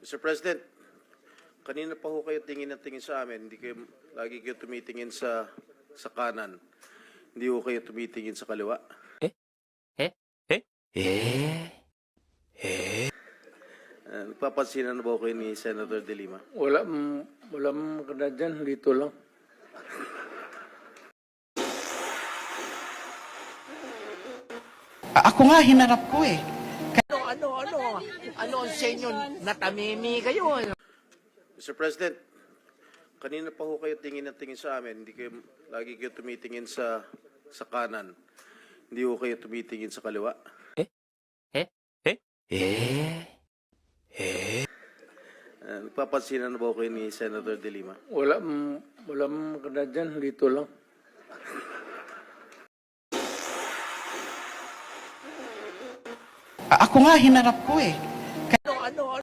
Mr. President, kanina pa ho kayo tingin na tingin sa amin. Lagi kayo tumitingin sa kanan. Hindi ho kayo tumitingin sa kaliwa. Nagpapansinan na ba kayo ni Senator De Lima? Wala maganda dyan, dito lang. Ako nga, hinarap ko eh. Ano ang senyo? Natamimi kayo. Mr. President, kanina pa ho kayo tingin na tingin sa amin. Lagi kayo tumitingin sa kanan. Hindi ho kayo tumitingin sa kaliwa. Nagpapansinan na ba kayo ni Senator De Lima? Wala maganda dyan, dito lang. Ako nga, hinarap ko eh.